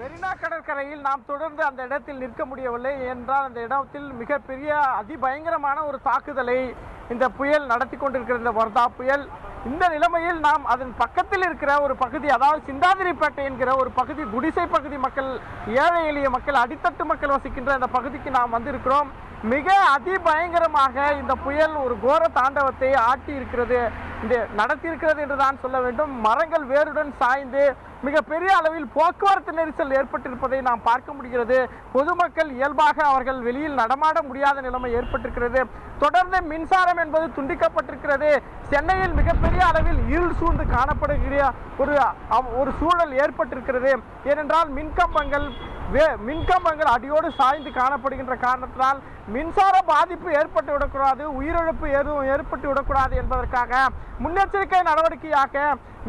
மெரினா கடற்கரையில் நாம் தொடர்ந்து அந்த இடத்தில் நிற்க முடியவில்லை என்றால் அந்த இடத்தில் மிகப்பெரிய அதிபயங்கரமான ஒரு தாக்குதலை இந்த புயல் நடத்தி கொண்டிருக்கிற இந்த வர்தா புயல். இந்த நிலைமையில் நாம் அதன் பக்கத்தில் இருக்கிற ஒரு பகுதி, அதாவது சிந்தாதிரிப்பேட்டை என்கிற ஒரு பகுதி, குடிசை பகுதி மக்கள், ஏழை எளிய மக்கள், அடித்தட்டு மக்கள் வசிக்கின்ற இந்த பகுதிக்கு நாம் வந்திருக்கிறோம். மிக அதிபயங்கரமாக இந்த புயல் ஒரு கோர தாண்டவத்தை ஆட்டி இருக்கிறது, நடத்தியிருக்கிறது என்று தான் சொல்ல வேண்டும். மரங்கள் வேருடன் சாய்ந்து மிகப்பெரிய அளவில் போக்குவரத்து நெரிசல் ஏற்பட்டிருப்பதை நாம் பார்க்க முடிகிறது. பொதுமக்கள் இயல்பாக அவர்கள் வெளியில் நடமாட முடியாத நிலைமை ஏற்பட்டிருக்கிறது. தொடர்ந்து மின்சாரம் என்பது துண்டிக்கப்பட்டிருக்கிறது. சென்னையில் மிகப்பெரிய அளவில் இருள் சூழ்ந்து காணப்படுகிற ஒரு சூழல் ஏற்பட்டிருக்கிறது. ஏனென்றால் மின்கம்பங்கள் அடியோடு சாய்ந்து காணப்படுகின்ற காரணத்தினால் மின்சார பாதிப்பு ஏற்பட்டு விடக்கூடாது, உயிரிழப்பு எதுவும் ஏற்பட்டு விடக்கூடாது என்பதற்காக முன்னெச்சரிக்கை நடவடிக்கையாக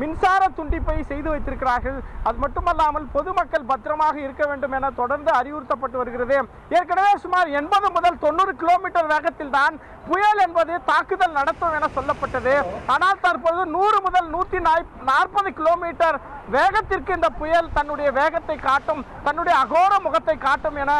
மின்சார துண்டிப்பை செய்து வைத்திருக்கிறார்கள். அது மட்டுமல்லாமல் பொதுமக்கள் பத்திரமாக இருக்க வேண்டும் என தொடர்ந்து அறிவுறுத்தப்பட்டு வருகிறது. ஏற்கனவே சுமார் 80 முதல் 90 கிலோமீட்டர் வேகத்தில் தான் புயல் என்பது தாக்குதல் நடத்தும் என சொல்லப்பட்டது. ஆனால் தற்போது 100 முதல் 140 கிலோமீட்டர் வேகத்திற்கு இந்த புயல் தன்னுடைய வேகத்தை காட்டும், தன்னுடைய அகோர முகத்தை காட்டும் என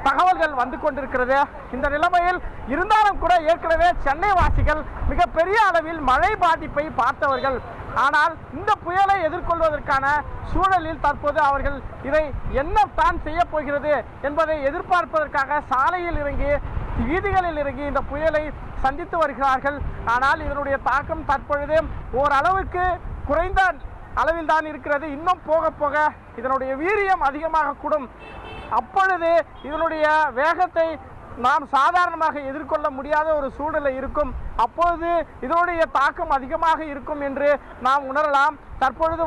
தகவல்கள் வந்து கொண்டிருக்கிறது. இந்த நிலைமையில் இருந்தாலும் கூட ஏற்கனவே சென்னை வாசிகள் மிகப்பெரிய அளவில் மழை பாதிப்பை பார்த்தவர்கள். ஆனால் இந்த புயலை எதிர்கொள்வதற்கான சூழலில் தற்போது அவர்கள் இதை என்ன தான் செய்ய போகிறது என்பதை எதிர்பார்ப்பதற்காக சாலையில் இறங்கி, வீதிகளில் இறங்கி இந்த புயலை சந்தித்து வருகிறார்கள். ஆனால் இதனுடைய தாக்கம் தற்பொழுது ஓரளவுக்கு குறைந்த அளவில் தான் இருக்கிறது. இன்னும் போக போக இதனுடைய வீரியம் அதிகமாக கூடும். அப்பொழுது இதனுடைய வேகத்தை நாம் சாதாரணமாக எதிர்கொள்ள முடியாத ஒரு சூழ்நிலை இருக்கும். அப்பொழுது இதனுடைய தாக்கம் அதிகமாக இருக்கும் என்று நாம் உணரலாம். தற்பொழுது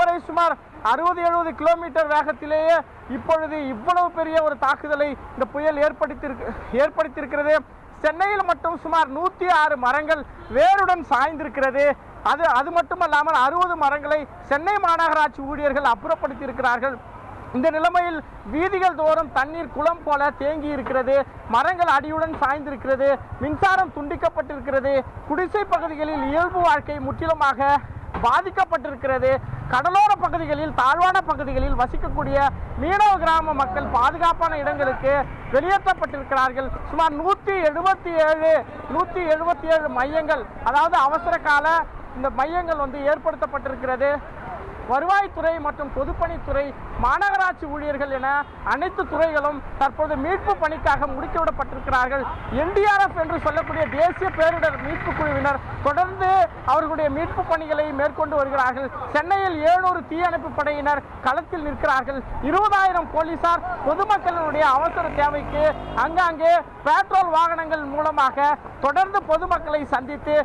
வரை சுமார் 60-70 கிலோமீட்டர் வேகத்திலேயே இப்பொழுது இவ்வளவு பெரிய ஒரு தாக்குதலை இந்த புயல் ஏற்படுத்தியிருக்கிறது. சென்னையில் மட்டும் சுமார் 106 மரங்கள் வேருடன் சாய்ந்திருக்கிறது. அது மட்டுமல்லாமல் 60 மரங்களை சென்னை மாநகராட்சி ஊழியர்கள் அப்புறப்படுத்தி இருக்கிறார்கள். இந்த நிலைமையில் வீதிகள் தோறும் தண்ணீர் குளம் போல தேங்கி இருக்கிறது. மரங்கள் அடியுடன் சாய்ந்திருக்கிறது. மின்சாரம் துண்டிக்கப்பட்டிருக்கிறது. குடிசை பகுதிகளில் இயல்பு வாழ்க்கை முற்றிலுமாக பாதிக்கப்பட்டிருக்கிறது. கடலோர பகுதிகளில், தாழ்வான பகுதிகளில் வசிக்கக்கூடிய மீனவ கிராம மக்கள் பாதுகாப்பான இடங்களுக்கு வெளியேற்றப்பட்டிருக்கிறார்கள். சுமார் 177 மையங்கள், அதாவது அவசர கால இந்த மையங்கள் ஏற்படுத்தப்பட்டிருக்கிறது. வருவாய்த்துறை மற்றும் பொதுப்பணித்துறை, மாநகராட்சி ஊழியர்கள் என அனைத்து துறைகளும் தற்போது மீட்பு பணிக்காக முடுக்கிவிடப்பட்டிருக்கிறார்கள். NDRF என்று சொல்லக்கூடிய தேசிய பேரிடர் மீட்பு குழுவினர் தொடர்ந்து அவர்களுடைய மீட்பு பணிகளை மேற்கொண்டு வருகிறார்கள். சென்னையில் 700 தீயணைப்பு படையினர் களத்தில் நிற்கிறார்கள். 20,000 போலீசார் பொதுமக்களுடைய அவசர தேவைக்கு அங்காங்கே பெட்ரோல் வாகனங்கள் மூலமாக தொடர்ந்து பொதுமக்களை சந்தித்து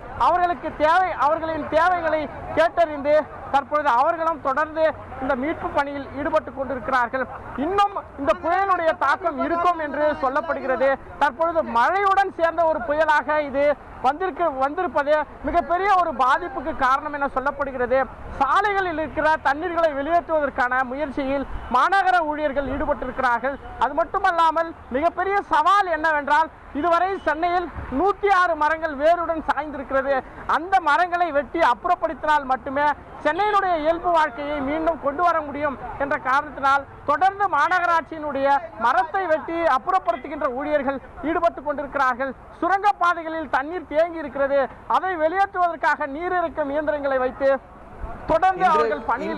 அவர்களின் தேவைகளை கேட்டறிந்து தற்பொழுது அவர்களும் தொடர்ந்து இந்த மீட்பு பணியில் ஈடுபட்டு கொண்டிருக்கிறார்கள். இன்னும் இந்த புயலுடைய தாக்கம் இருக்கும் என்று சொல்லப்படுகிறது. தற்பொழுது மழையுடன் சேர்ந்த ஒரு புயலாக இது வந்திருப்பது மிகப்பெரிய ஒரு பாதிப்புக்கு காரணம் என சொல்லப்படுகிறது. சாலைகளில் இருக்கிற தண்ணீர்களை வெளியேற்றுவதற்கான முயற்சியில் மாநகர ஊழியர்கள் ஈடுபட்டிருக்கிறார்கள். அது மட்டுமல்லாமல் மிகப்பெரிய சவால் என்னவென்றால், இதுவரை சென்னையில் 106 மரங்கள் வேருடன் சாய்ந்திருக்கிறது. அந்த மரங்களை வெட்டி அப்புறப்படுத்தினால் மட்டுமே சென்னையினுடைய இயல்பு வாழ்க்கையை மீண்டும் கொண்டு வர முடியும் என்ற காரணத்தினால் தொடர்ந்து மாநகராட்சியினுடைய மரத்தை வெட்டி அப்புறப்படுத்துகின்ற ஊழியர்கள் ஈடுபட்டு கொண்டிருக்கிறார்கள். சுரங்கப்பாதைகளில் தண்ணீர் தேங்கி இருக்கிறது. அதை வெளியேற்றுவதற்காக நீர் இறக்கும் இயந்திரங்களை வைத்து தொடர்ந்து அவர்கள் பணியில்